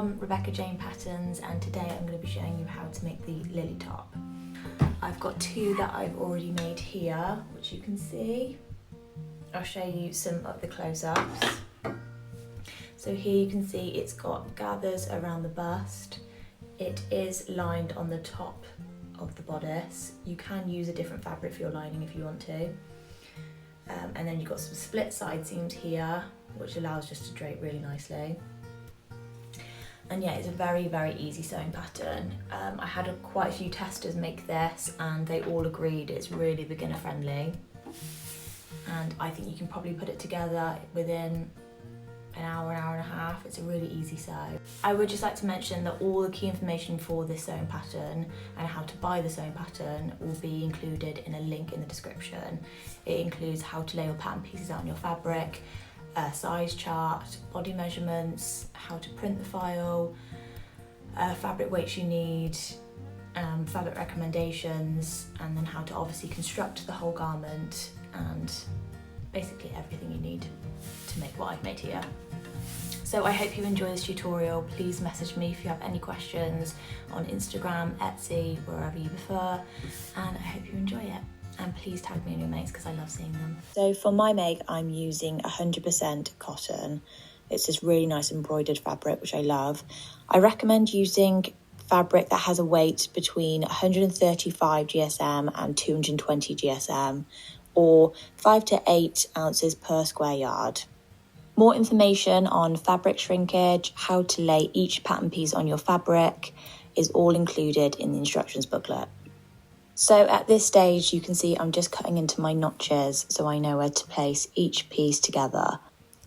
from Rebecca Jane Patterns, and today I'm going to be showing you how to make the lily top. I've got two that I've already made here, which you can see. I'll show you some of the close-ups. So here you can see it's got gathers around the bust. It is lined on the top of the bodice. You can use a different fabric for your lining if you want to. And then you've got some split side seams here, which allows just to drape really nicely. And yeah, it's a very, very easy sewing pattern. I had quite a few testers make this and they all agreed it's really beginner friendly. And I think you can probably put it together within an hour and a half. It's a really easy sew. I would just like to mention that all the key information for this sewing pattern and how to buy the sewing pattern will be included in a link in the description. It includes how to lay your pattern pieces out on your fabric, a size chart, body measurements, how to print the file, fabric weights you need, fabric recommendations, and then how to obviously construct the whole garment, and basically everything you need to make what I've made here. So I hope you enjoy this tutorial. Please message me if you have any questions on Instagram, Etsy, wherever you prefer, and I hope you enjoy it. And please tag me on your makes because I love seeing them. So for my make, I'm using 100% cotton. It's this really nice embroidered fabric, which I love. I recommend using fabric that has a weight between 135 GSM and 220 GSM, or 5 to 8 ounces per square yard. More information on fabric shrinkage, how to lay each pattern piece on your fabric is all included in the instructions booklet. So at this stage, you can see I'm just cutting into my notches so I know where to place each piece together.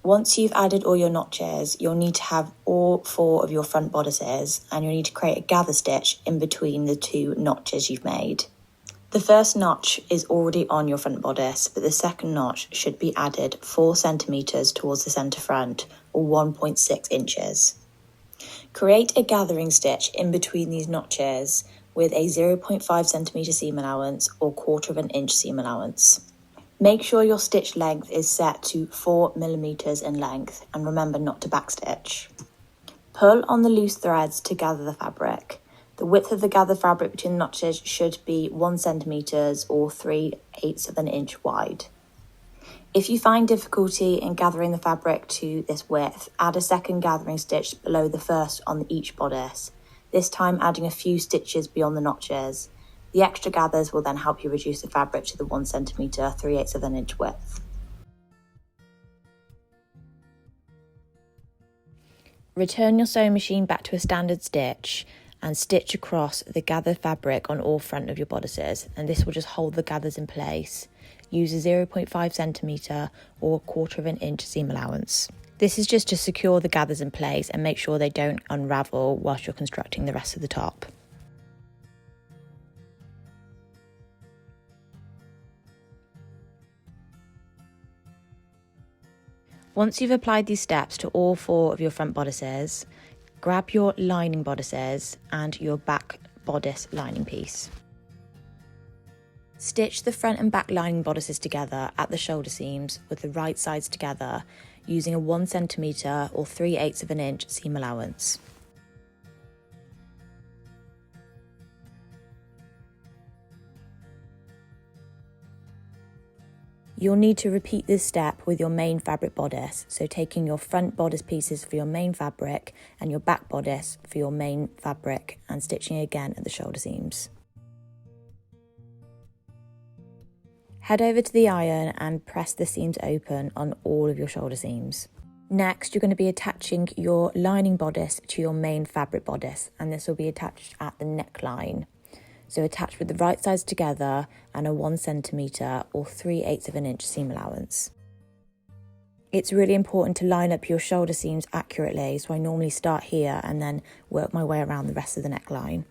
Once you've added all your notches, you'll need to have all 4 of your front bodices, and you'll need to create a gather stitch in between the 2 notches you've made. The first notch is already on your front bodice, but the second notch should be added 4 centimeters towards the center front, or 1.6 inches. Create a gathering stitch in between these notches with a 0.5 centimeter seam allowance or 1/4 inch seam allowance. Make sure your stitch length is set to 4 millimeters in length, and remember not to backstitch. Pull on the loose threads to gather the fabric. The width of the gathered fabric between the notches should be 1 centimeters or 3/8 of an inch wide. If you find difficulty in gathering the fabric to this width, add a second gathering stitch below the first on each bodice, this time adding a few stitches beyond the notches. The extra gathers will then help you reduce the fabric to the 1 centimeter, 3/8 of an inch width. Return your sewing machine back to a standard stitch and stitch across the gathered fabric on all front of your bodices, and this will just hold the gathers in place. Use a 0.5 centimeter or 1/4 inch seam allowance. This is just to secure the gathers in place and make sure they don't unravel whilst you're constructing the rest of the top. Once you've applied these steps to all 4 of your front bodices, grab your lining bodices and your back bodice lining piece. Stitch the front and back lining bodices together at the shoulder seams with the right sides together using a 1 centimeter or 3/8 of an inch seam allowance. You'll need to repeat this step with your main fabric bodice, so taking your front bodice pieces for your main fabric and your back bodice for your main fabric and stitching again at the shoulder seams. Head over to the iron and press the seams open on all of your shoulder seams. Next, you're going to be attaching your lining bodice to your main fabric bodice, and this will be attached at the neckline. So attach with the right sides together and a 1 centimeter or 3/8 of an inch seam allowance. It's really important to line up your shoulder seams accurately, so I normally start here and then work my way around the rest of the neckline.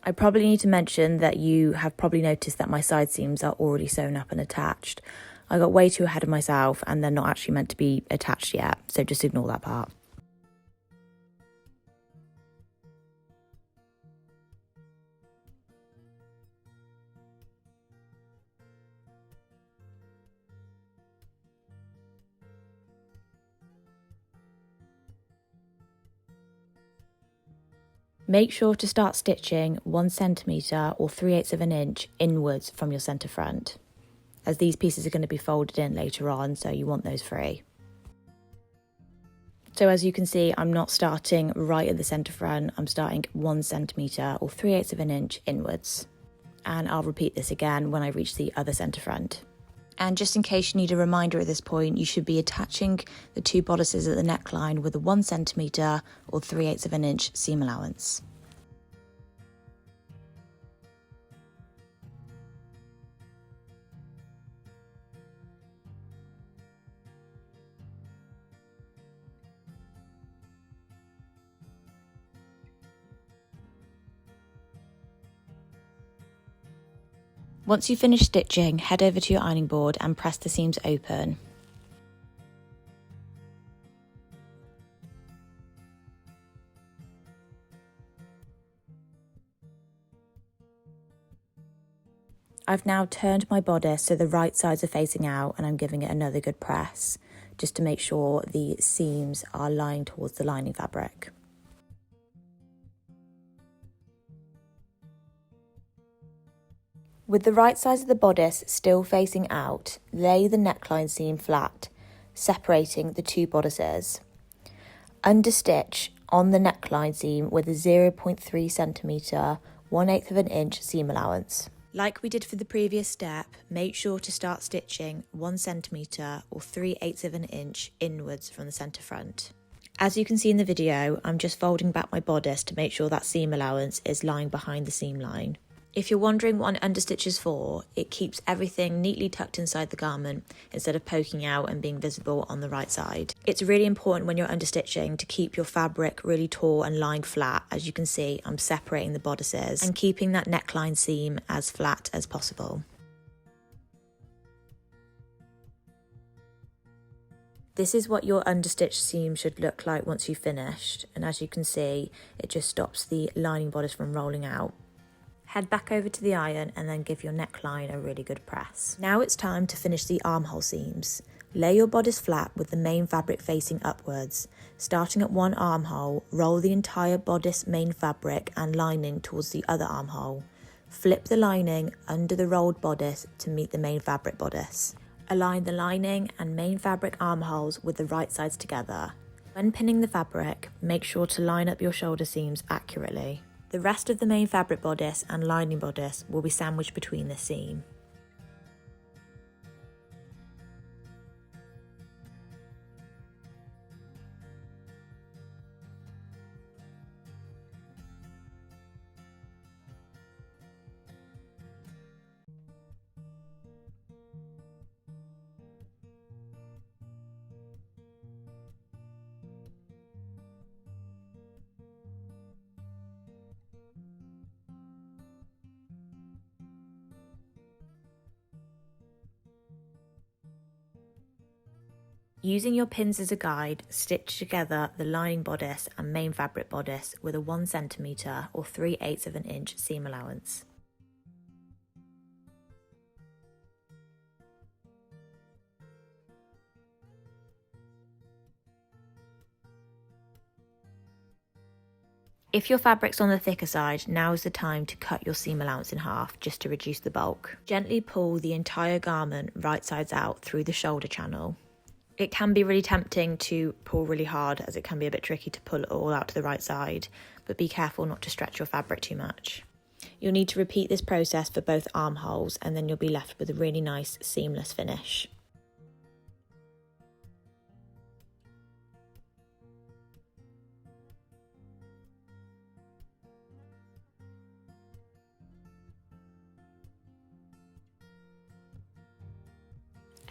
I probably need to mention that you have probably noticed that my side seams are already sewn up and attached. I got way too ahead of myself and they're not actually meant to be attached yet, so just ignore that part. Make sure to start stitching 1 centimetre or 3/8 of an inch inwards from your centre front, as these pieces are going to be folded in later on, so you want those free. So as you can see, I'm not starting right at the centre front, I'm starting 1 centimetre or 3/8 of an inch inwards. And I'll repeat this again when I reach the other centre front. And just in case you need a reminder at this point, you should be attaching the 2 bodices at the neckline with a 1 centimetre or 3/8 of an inch seam allowance. Once you finish stitching, head over to your ironing board and press the seams open. I've now turned my bodice so the right sides are facing out, and I'm giving it another good press, just to make sure the seams are lying towards the lining fabric. With the right sides of the bodice still facing out, lay the neckline seam flat, separating the 2 bodices. Understitch on the neckline seam with a 0.3 centimetre, 1/8 of an inch seam allowance. Like we did for the previous step, make sure to start stitching 1 centimetre or 3/8 of an inch inwards from the centre front. As you can see in the video, I'm just folding back my bodice to make sure that seam allowance is lying behind the seam line. If you're wondering what an understitch is for, it keeps everything neatly tucked inside the garment instead of poking out and being visible on the right side. It's really important when you're understitching to keep your fabric really tall and lined flat. As you can see, I'm separating the bodices and keeping that neckline seam as flat as possible. This is what your understitch seam should look like once you've finished, and as you can see, it just stops the lining bodice from rolling out. Head back over to the iron and then give your neckline a really good press. Now it's time to finish the armhole seams. Lay your bodice flat with the main fabric facing upwards. Starting at one armhole, roll the entire bodice main fabric and lining towards the other armhole. Flip the lining under the rolled bodice to meet the main fabric bodice. Align the lining and main fabric armholes with the right sides together. When pinning the fabric, make sure to line up your shoulder seams accurately. The rest of the main fabric bodice and lining bodice will be sandwiched between the seam. Using your pins as a guide, stitch together the lining bodice and main fabric bodice with a 1 centimetre or 3/8 of an inch seam allowance. If your fabric's on the thicker side, now is the time to cut your seam allowance in half just to reduce the bulk. Gently pull the entire garment right sides out through the shoulder channel. It can be really tempting to pull really hard, as it can be a bit tricky to pull it all out to the right side, but be careful not to stretch your fabric too much. You'll need to repeat this process for both armholes, and then you'll be left with a really nice seamless finish.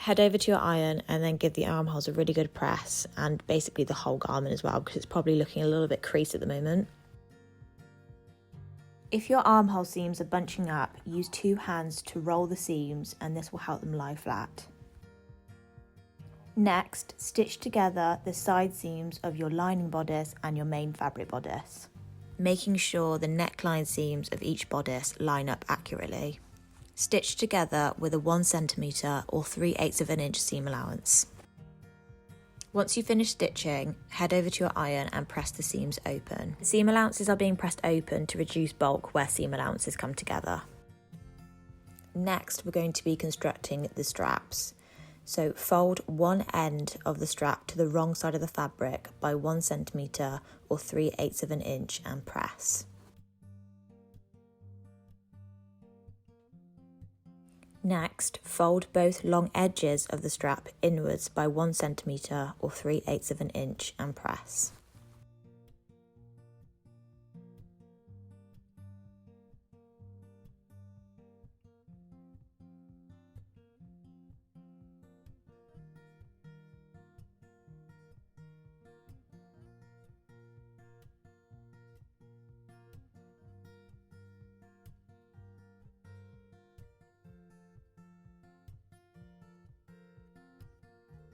Head over to your iron and then give the armholes a really good press, and basically the whole garment as well, because it's probably looking a little bit creased at the moment. If your armhole seams are bunching up, use 2 hands to roll the seams, and this will help them lie flat. Next, stitch together the side seams of your lining bodice and your main fabric bodice, making sure the neckline seams of each bodice line up accurately. Stitch together with a 1 centimetre or 3/8 of an inch seam allowance. Once you finish stitching, head over to your iron and press the seams open. The seam allowances are being pressed open to reduce bulk where seam allowances come together. Next, we're going to be constructing the straps. So fold one end of the strap to the wrong side of the fabric by 1 centimetre or 3/8 of an inch and press. Next, fold both long edges of the strap inwards by 1 centimetre or 3/8 of an inch and press.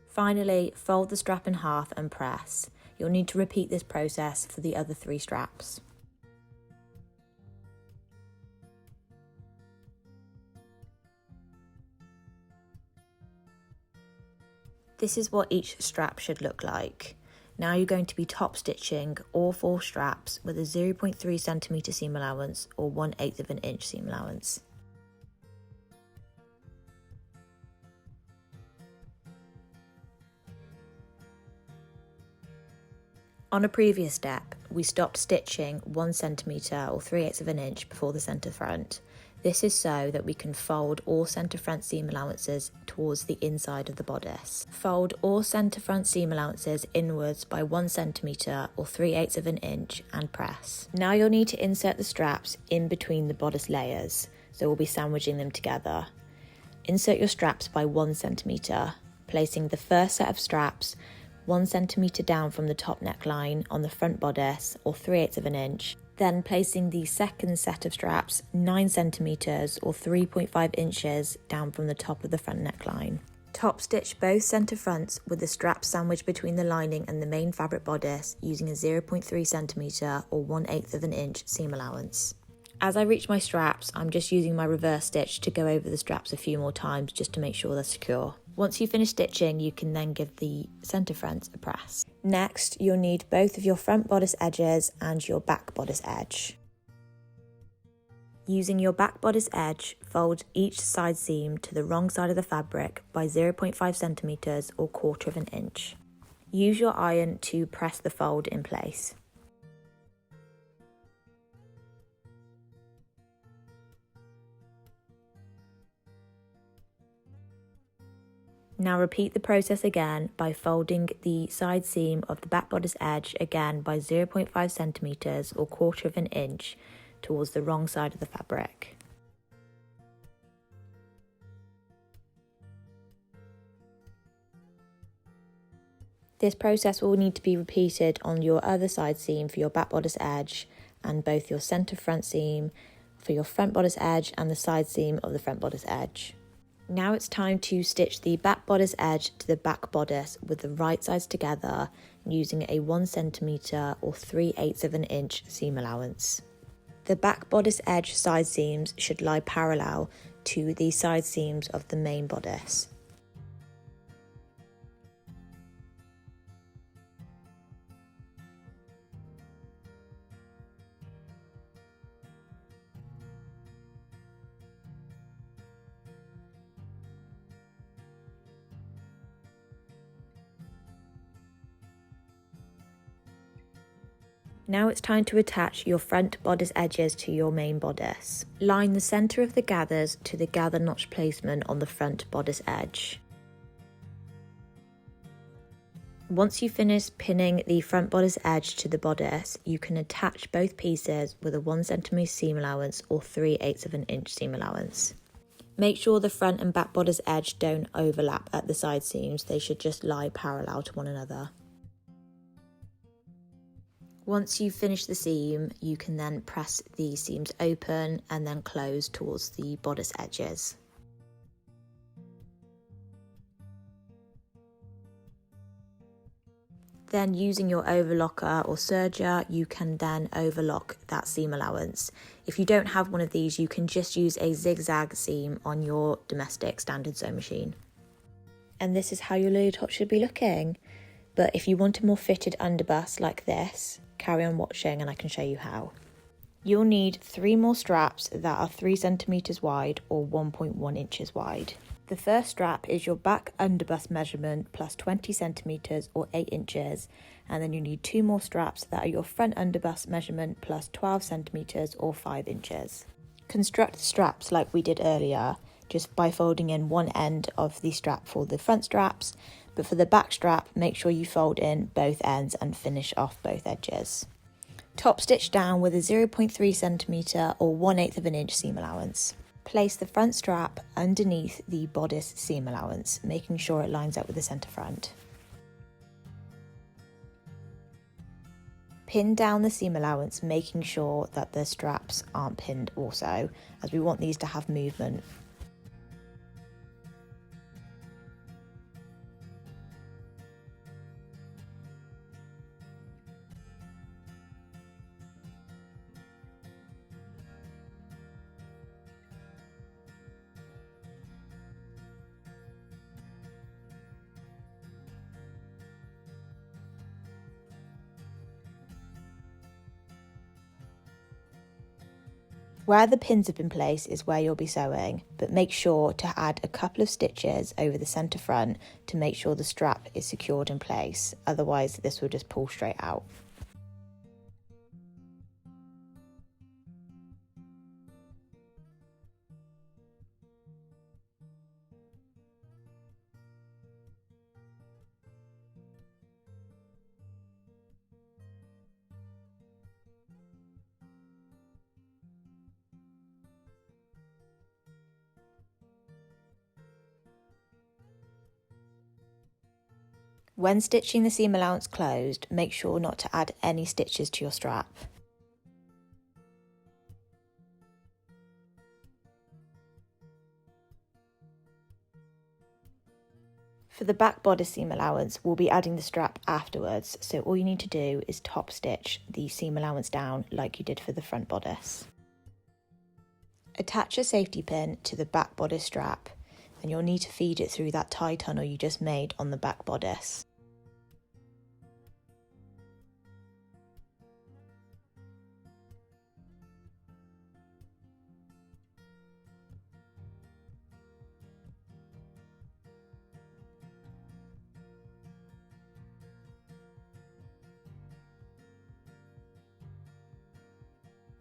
Finally, fold the strap in half and press. You'll need to repeat this process for the other 3 straps. This is what each strap should look like. Now you're going to be top stitching all 4 straps with a 0.3 centimetre seam allowance or 1/8 of an inch seam allowance. On a previous step, we stopped stitching 1 centimetre or 3/8 of an inch before the centre front. This is so that we can fold all centre front seam allowances towards the inside of the bodice. Fold all centre front seam allowances inwards by 1 centimetre or 3/8 of an inch and press. Now you'll need to insert the straps in between the bodice layers, so we'll be sandwiching them together. Insert your straps by 1 centimetre, placing the first set of straps 1 centimetre down from the top neckline on the front bodice or 3/8 of an inch, then placing the second set of straps 9 centimetres or 3.5 inches down from the top of the front neckline. Top stitch both centre fronts with the straps sandwiched between the lining and the main fabric bodice using a 0.3 centimetre or 1/8 of an inch seam allowance. As I reach my straps, I'm just using my reverse stitch to go over the straps a few more times just to make sure they're secure. Once you finish stitching, you can then give the centre front a press. Next, you'll need both of your front bodice edges and your back bodice edge. Using your back bodice edge, fold each side seam to the wrong side of the fabric by 0.5 centimetres or 1/4 of an inch. Use your iron to press the fold in place. Now repeat the process again by folding the side seam of the back bodice edge again by 0.5 centimetres or 1/4 of an inch towards the wrong side of the fabric. This process will need to be repeated on your other side seam for your back bodice edge and both your centre front seam for your front bodice edge and the side seam of the front bodice edge. Now it's time to stitch the back bodice edge to the back bodice with the right sides together using a 1 centimetre or 3/8 of an inch seam allowance. The back bodice edge side seams should lie parallel to the side seams of the main bodice. Now it's time to attach your front bodice edges to your main bodice. Line the centre of the gathers to the gather notch placement on the front bodice edge. Once you finish pinning the front bodice edge to the bodice, you can attach both pieces with a 1 centimetre seam allowance or 3/8 of an inch seam allowance. Make sure the front and back bodice edge don't overlap at the side seams, they should just lie parallel to one another. Once you've finished the seam, you can then press the seams open and then close towards the bodice edges. Then using your overlocker or serger, you can then overlock that seam allowance. If you don't have one of these, you can just use a zigzag seam on your domestic standard sewing machine. And this is how your lily top should be looking. But if you want a more fitted underbust like this, carry on watching and I can show you how. You'll need 3 more straps that are 3 centimeters wide or 1.1 inches wide. The first strap is your back underbust measurement plus 20 centimeters or 8 inches, and then you need 2 more straps that are your front underbust measurement plus 12 centimeters or 5 inches. Construct the straps like we did earlier, just by folding in one end of the strap for the front straps, but for the back strap, make sure you fold in both ends and finish off both edges. Top stitch down with a 0.3 centimeter or 1/8 of an inch seam allowance. Place the front strap underneath the bodice seam allowance, making sure it lines up with the centre front. Pin down the seam allowance, making sure that the straps aren't pinned also, as we want these to have movement. Where the pins have been placed is where you'll be sewing, but make sure to add a couple of stitches over the centre front to make sure the strap is secured in place, otherwise this will just pull straight out. When stitching the seam allowance closed, make sure not to add any stitches to your strap. For the back bodice seam allowance, we'll be adding the strap afterwards, so all you need to do is top stitch the seam allowance down like you did for the front bodice. Attach a safety pin to the back bodice strap, and you'll need to feed it through that tie tunnel you just made on the back bodice.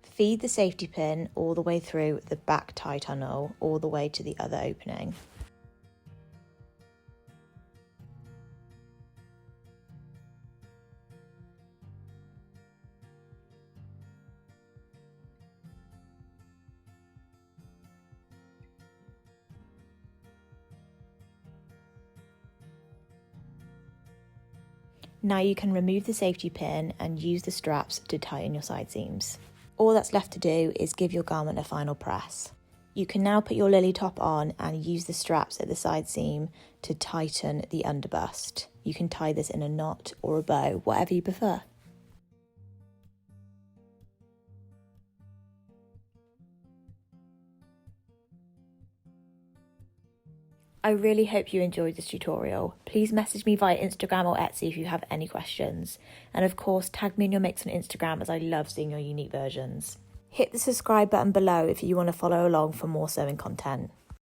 Feed the safety pin all the way through the back tie tunnel, all the way to the other opening. Now you can remove the safety pin and use the straps to tighten your side seams. All that's left to do is give your garment a final press. You can now put your lily top on and use the straps at the side seam to tighten the underbust. You can tie this in a knot or a bow, whatever you prefer. I really hope you enjoyed this tutorial. Please message me via Instagram or Etsy if you have any questions. And of course, tag me in your makes on Instagram, as I love seeing your unique versions. Hit the subscribe button below if you want to follow along for more sewing content.